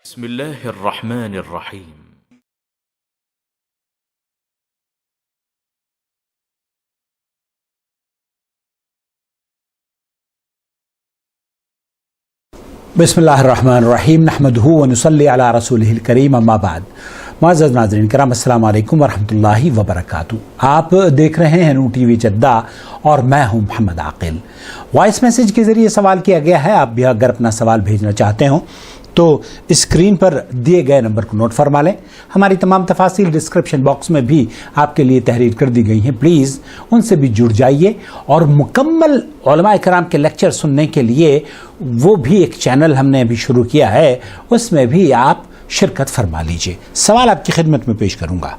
بسم اللہ الرحمن الرحیم۔ بسم اللہ الرحمن الرحیم، نحمدہ ونصلی علی رسولہ الکریم، اما بعد۔ معزز ناظرین کرام، السلام علیکم ورحمۃ اللہ وبرکاتہ۔ آپ دیکھ رہے ہیں نور ٹی وی جدہ اور میں ہوں محمد عاقل۔ وائس میسیج کے ذریعے سوال کیا گیا ہے، آپ بھی اگر اپنا سوال بھیجنا چاہتے ہوں تو اسکرین پر دیے گئے نمبر کو نوٹ فرما لیں۔ ہماری تمام تفاصیل ڈسکرپشن باکس میں بھی آپ کے لیے تحریر کر دی گئی ہیں، پلیز ان سے بھی جڑ جائیے۔ اور مکمل علماء کرام کے لیکچر سننے کے لیے وہ بھی ایک چینل ہم نے ابھی شروع کیا ہے، اس میں بھی آپ شرکت فرما لیجیے۔ سوال آپ کی خدمت میں پیش کروں گا۔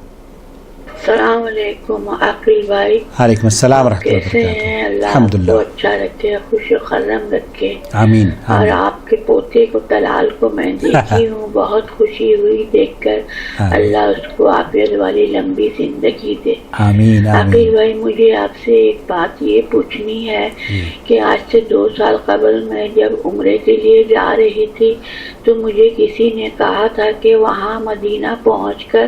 السلام علیکم عاقل بھائی۔ وعلیکم السلام ورحمۃ اللہ کیسے ہیں؟ اللہ الحمد آپ للہ، کو اچھا رکھے، خوش و خرم رکھے، آمین اور آمین۔ آپ کے پوتے کو طلال کو میں دیکھی ہوں، بہت خوشی ہوئی دیکھ کر۔ اللہ اس کو عافیت والی لمبی زندگی دے، آمین عاقل آمین۔ بھائی مجھے آپ سے ایک بات یہ پوچھنی ہے کہ آج سے 2 سال قبل میں جب عمرے کے لیے جا رہی تھی تو مجھے کسی نے کہا تھا کہ وہاں مدینہ پہنچ کر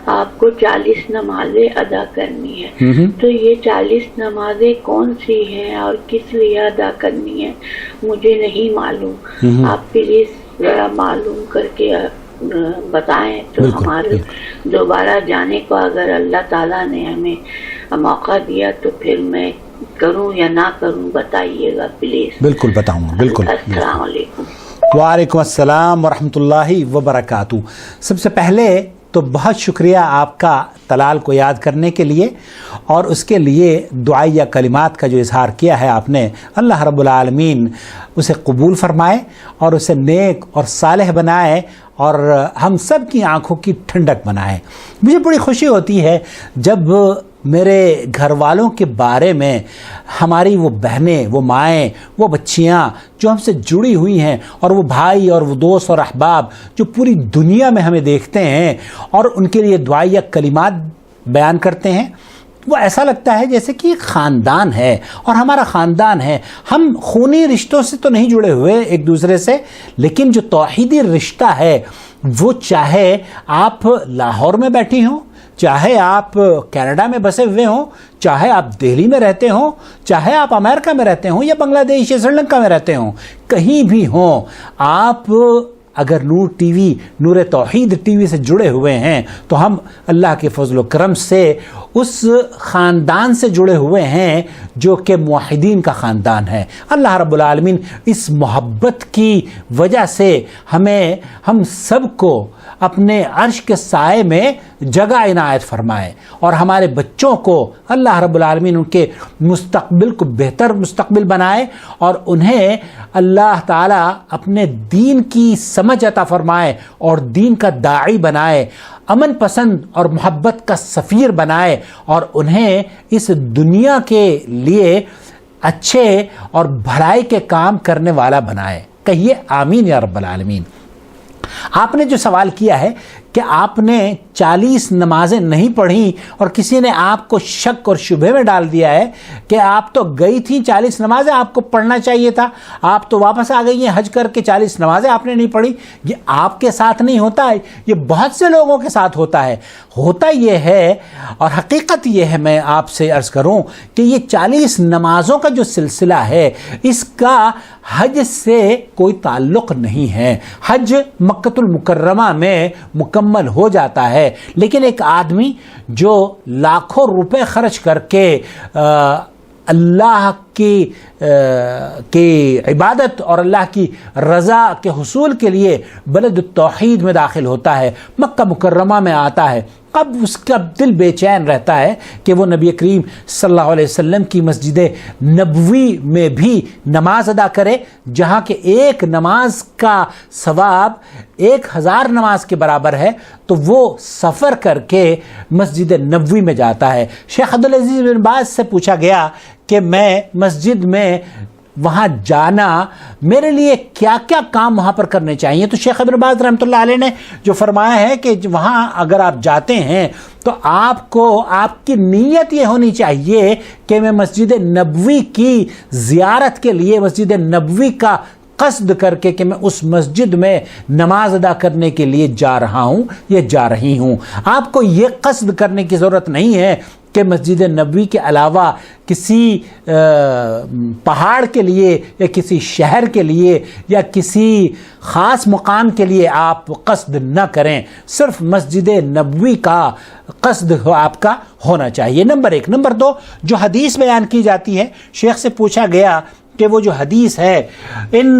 آپ کو 40 نمازیں ادا کرنی ہے۔ تو یہ 40 نمازیں کون سی ہیں اور کس لیے ادا کرنی ہے مجھے نہیں معلوم، آپ پلیز ذرا معلوم کر کے بتائیں تو ہمارے دوبارہ جانے کو اگر اللہ تعالیٰ نے ہمیں موقع دیا تو پھر میں کروں یا نہ کروں بتائیے گا پلیز۔ بالکل بتاؤں گا، بالکل۔ السلام علیکم۔ وعلیکم السلام ورحمۃ اللہ وبرکاتہ۔ سب سے پہلے تو بہت شکریہ آپ کا طلال کو یاد کرنے کے لیے اور اس کے لیے دعائیہ کلمات کا جو اظہار کیا ہے آپ نے، اللہ رب العالمین اسے قبول فرمائے اور اسے نیک اور صالح بنائے اور ہم سب کی آنکھوں کی ٹھنڈک بنائے۔ مجھے بڑی خوشی ہوتی ہے جب میرے گھر والوں کے بارے میں ہماری وہ بہنیں، وہ مائیں، وہ بچیاں جو ہم سے جڑی ہوئی ہیں، اور وہ بھائی اور وہ دوست اور احباب جو پوری دنیا میں ہمیں دیکھتے ہیں اور ان کے لیے دعائیہ کلمات بیان کرتے ہیں، وہ ایسا لگتا ہے جیسے کہ ایک خاندان ہے اور ہمارا خاندان ہے۔ ہم خونی رشتوں سے تو نہیں جڑے ہوئے ایک دوسرے سے، لیکن جو توحیدی رشتہ ہے وہ چاہے آپ لاہور میں بیٹھی ہوں، چاہے آپ کینیڈا میں بسے ہوئے ہوں، چاہے آپ دہلی میں رہتے ہوں، چاہے آپ امریکہ میں رہتے ہوں یا بنگلہ دیش یا سری لنکا میں رہتے ہوں، کہیں بھی ہوں، آپ اگر نور ٹی وی، نور توحید ٹی وی سے جڑے ہوئے ہیں تو ہم اللہ کے فضل و کرم سے اس خاندان سے جڑے ہوئے ہیں جو کہ موحدین کا خاندان ہے۔ اللہ رب العالمین اس محبت کی وجہ سے ہم سب کو اپنے عرش کے سائے میں جگہ عنایت فرمائے، اور ہمارے بچوں کو اللہ رب العالمین ان کے مستقبل کو بہتر مستقبل بنائے اور انہیں اللہ تعالیٰ اپنے دین کی سمجھ عطا فرمائے اور دین کا داعی بنائے، امن پسند اور محبت کا سفیر بنائے، اور انہیں اس دنیا کے لیے اچھے اور بھلائی کے کام کرنے والا بنائے۔ کہیے آمین یا رب العالمین۔ آپ نے جو سوال کیا ہے کہ آپ نے 40 نمازیں نہیں پڑھی اور کسی نے آپ کو شک اور شبہ میں ڈال دیا ہے کہ آپ تو گئی تھی 40 نمازیں آپ کو پڑھنا چاہیے تھا، آپ تو واپس آ گئی ہیں حج کر کے 40 نمازیں آپ نے نہیں پڑھی۔ یہ آپ کے ساتھ نہیں ہوتا ہے، یہ بہت سے لوگوں کے ساتھ ہوتا ہے۔ ہوتا یہ ہے اور حقیقت یہ ہے، میں آپ سے عرض کروں کہ یہ 40 نمازوں کا جو سلسلہ ہے اس کا حج سے کوئی تعلق نہیں ہے۔ حج مکۃ المکرمہ میں مکمل ہو جاتا ہے، لیکن ایک آدمی جو لاکھوں روپے خرچ کر کے اللہ کی عبادت اور اللہ کی رضا کے حصول کے لیے بلد التوحید میں داخل ہوتا ہے، مکہ مکرمہ میں آتا ہے، اب اس کا دل بے چین رہتا ہے کہ وہ نبی کریم صلی اللہ علیہ وسلم کی مسجد نبوی میں بھی نماز ادا کرے، جہاں کہ ایک نماز کا ثواب 1000 نماز کے برابر ہے، تو وہ سفر کر کے مسجد نبوی میں جاتا ہے۔ شیخ عبدالعزیز بن باز سے پوچھا گیا کہ میں مسجد میں وہاں جانا میرے لیے کیا کیا کام وہاں پر کرنے چاہیے، تو شیخ ابن باز رحمۃ اللہ علیہ نے جو فرمایا ہے کہ وہاں اگر آپ جاتے ہیں تو آپ کو آپ کی نیت یہ ہونی چاہیے کہ میں مسجد نبوی کی زیارت کے لیے، مسجد نبوی کا قصد کر کے کہ میں اس مسجد میں نماز ادا کرنے کے لیے جا رہا ہوں یا جا رہی ہوں. آپ کو یہ قصد کرنے کی ضرورت نہیں ہے کہ مسجد نبوی کے علاوہ کسی پہاڑ کے لیے یا کسی شہر کے لیے یا کسی خاص مقام کے لیے آپ قصد نہ کریں. صرف مسجد نبوی کا قصد آپ کا ہونا چاہیے. نمبر 1. نمبر 2, جو حدیث بیان کی جاتی ہے, شیخ سے پوچھا گیا کہ وہ جو حدیث ہے ان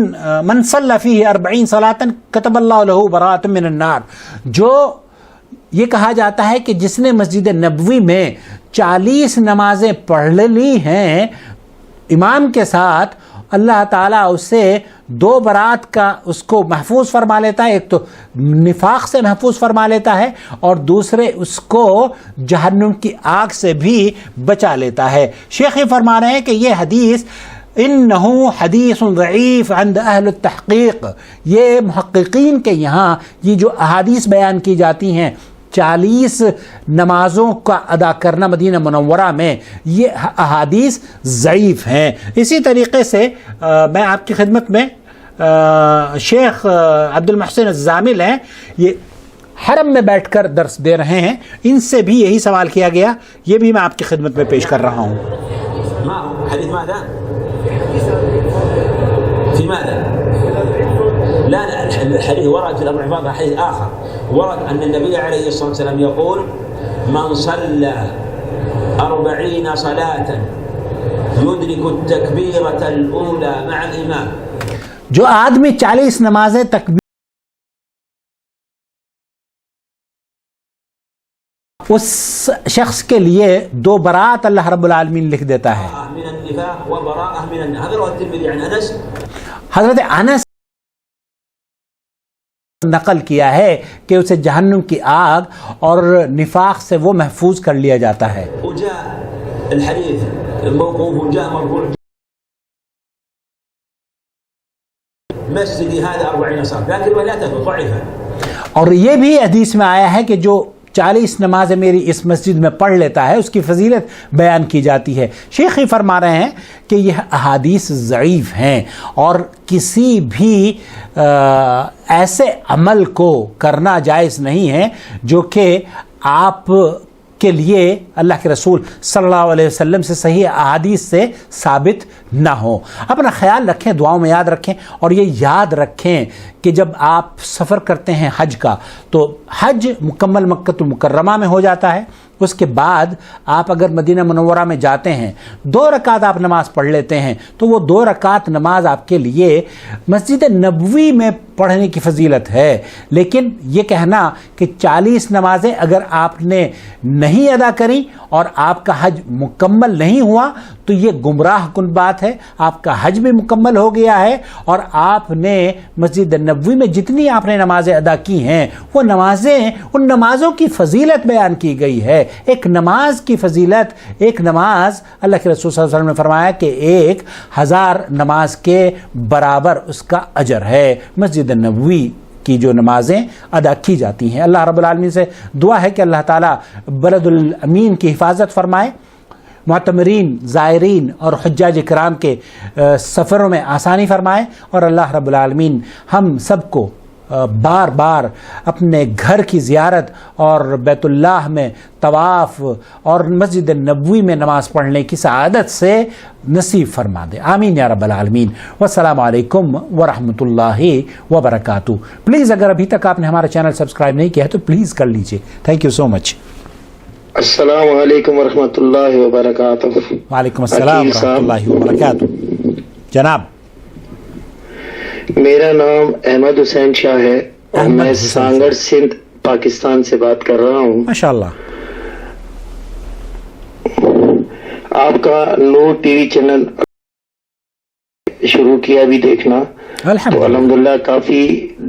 من صلی فیہ 40 صلاۃ کتب اللہ لہ براۃ من النار, جو یہ کہا جاتا ہے کہ جس نے مسجد نبوی میں 40 نمازیں پڑھ لی ہیں امام کے ساتھ, اللہ تعالیٰ اسے 2 برات کا اس کو محفوظ فرما لیتا ہے. ایک تو نفاق سے محفوظ فرما لیتا ہے اور دوسرے اس کو جہنم کی آگ سے بھی بچا لیتا ہے. شیخ یہ فرما رہے ہیں کہ یہ حدیث انہو حدیث ضعیف عند اہل التحقیق, یہ محققین کے یہاں یہ جو احادیث بیان کی جاتی ہیں 40 نمازوں کا ادا کرنا مدینہ منورہ میں, یہ احادیث ضعیف ہیں. اسی طریقے سے میں آپ کی خدمت میں شیخ عبد المحسن الزامل ہیں, یہ حرم میں بیٹھ کر درس دے رہے ہیں, ان سے بھی یہی سوال کیا گیا, یہ بھی میں آپ کی خدمت میں پیش کر رہا ہوں. حديث ماذا؟ في ماذا؟ لا الحديث ورد في الأمر عبادة حديث آخر ورد أن النبي عليه الصلاة والسلام يقول من صلى 40 صلاة يدرك التكبيرة الأولى مع الإمام, جو آدمی 40 نمازیں تکبیر اس شخص کے لیے 2 برات اللہ رب العالمین لکھ دیتا ہے. من النفاق وبراءة من النار. هذا رواه الترمذي عن أنس. حضرت انس نقل کیا ہے کہ اسے جہنم کی آگ اور نفاق سے وہ محفوظ کر لیا جاتا ہے. وجاء الحديث الموقوف وجاء مرفوع مسجدي هذا 40 صلاة لكن ولا تثبت ضعيفة. اور یہ بھی حدیث میں آیا ہے کہ جو 40 نمازیں میری اس مسجد میں پڑھ لیتا ہے اس کی فضیلت بیان کی جاتی ہے. شیخ ہی فرما رہے ہیں کہ یہ احادیث ضعیف ہیں اور کسی بھی ایسے عمل کو کرنا جائز نہیں ہے جو کہ آپ کے لیے اللہ کے رسول صلی اللہ علیہ وسلم سے صحیح احادیث سے ثابت نہ ہو. اپنا خیال رکھیں, دعاؤں میں یاد رکھیں, اور یہ یاد رکھیں کہ جب آپ سفر کرتے ہیں حج کا تو حج مکمل مکہ المکرمہ میں ہو جاتا ہے. اس کے بعد آپ اگر مدینہ منورہ میں جاتے ہیں 2 رکعت آپ نماز پڑھ لیتے ہیں تو وہ 2 رکعت نماز آپ کے لیے مسجد نبوی میں پڑھنے کی فضیلت ہے. لیکن یہ کہنا کہ 40 نمازیں اگر آپ نے نہیں ادا کریں اور آپ کا حج مکمل نہیں ہوا تو یہ گمراہ کن بات ہے. آپ کا حج بھی مکمل ہو گیا ہے اور آپ نے مسجد نبوی میں جتنی آپ نے نمازیں ادا کی ہیں وہ نمازیں, ان نمازوں کی فضیلت بیان کی گئی ہے. ایک نماز کی فضیلت, ایک نماز اللہ کے رسول صلی اللہ علیہ وسلم نے فرمایا کہ 1000 نماز کے برابر اس کا اجر ہے. مسجد نبوی کی جو نمازیں ادا کی جاتی ہیں, اللہ رب العالمین سے دعا ہے کہ اللہ تعالیٰ بلد الامین کی حفاظت فرمائے, معتمرین, زائرین اور حجاج کرام کے سفروں میں آسانی فرمائے, اور اللہ رب العالمین ہم سب کو بار بار اپنے گھر کی زیارت اور بیت اللہ میں طواف اور مسجد نبوی میں نماز پڑھنے کی سعادت سے نصیب فرما دے. آمین یا رب العالمین. والسلام علیکم ورحمۃ اللہ وبرکاتہ. پلیز اگر ابھی تک آپ نے ہمارا چینل سبسکرائب نہیں کیا ہے تو پلیز کر لیجئے. تھینک یو سو مچ. السلام علیکم ورحمۃ اللہ وبرکاتہ. وعلیکم السلام ورحمۃ اللہ وبرکاتہ. جناب, میرا نام احمد حسین شاہ ہے اور میں سانگڑ سندھ پاکستان سے بات کر رہا ہوں. ماشاءاللہ. آپ کا نور ٹی وی چینل شروع کیا بھی دیکھنا تو الحمدللہ کافی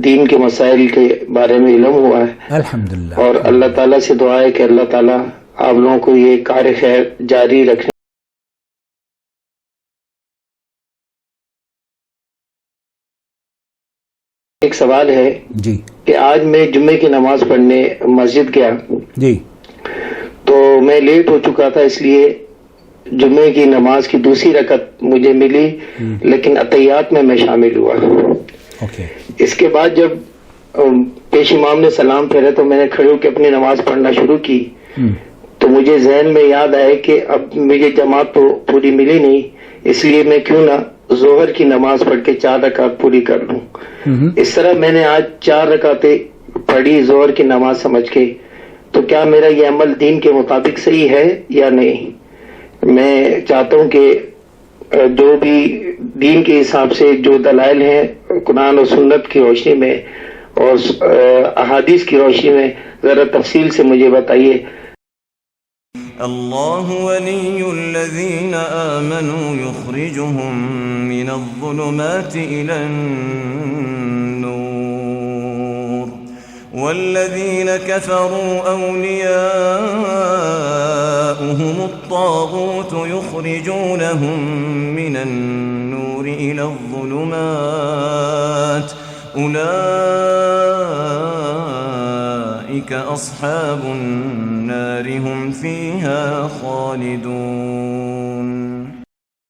دین کے مسائل کے بارے میں علم ہوا ہے الحمدللہ, اور اللہ تعالیٰ سے دعا ہے کہ اللہ تعالیٰ آپ لوگوں کو یہ کار خیر جاری رکھنے. ایک سوال ہے جی کہ آج میں جمعے کی نماز پڑھنے مسجد گیا جی, تو میں لیٹ ہو چکا تھا, اس لیے جمعے کی نماز کی دوسری رکعت مجھے ملی لیکن عطیات میں شامل ہوا. اس کے بعد جب پیش امام نے سلام پھیرا تو میں نے کھڑے ہو کے اپنی نماز پڑھنا شروع کی تو مجھے ذہن میں یاد آئے کہ اب مجھے جماعت تو پوری ملی نہیں, اس لیے میں کیوں نہ ظہر کی نماز پڑھ کے 4 رکعت پوری کر لوں. اس طرح میں نے آج 4 رکعتیں پڑھی ظہر کی نماز سمجھ کے. تو کیا میرا یہ عمل دین کے مطابق صحیح ہے یا نہیں؟ میں چاہتا ہوں کہ جو بھی دین کے حساب سے جو دلائل ہیں قرآن و سنت کی روشنی میں اور احادیث کی روشنی میں ذرا تفصیل سے مجھے بتائیے. اللہ ولی الذین آمنوا یخرجهم من الظلمات إلى النور والذین كفروا أولیاؤهم الطاغوت یخرجونهم من النور إلى الظلمات أولئك أصحاب النار هم فيها خالدون.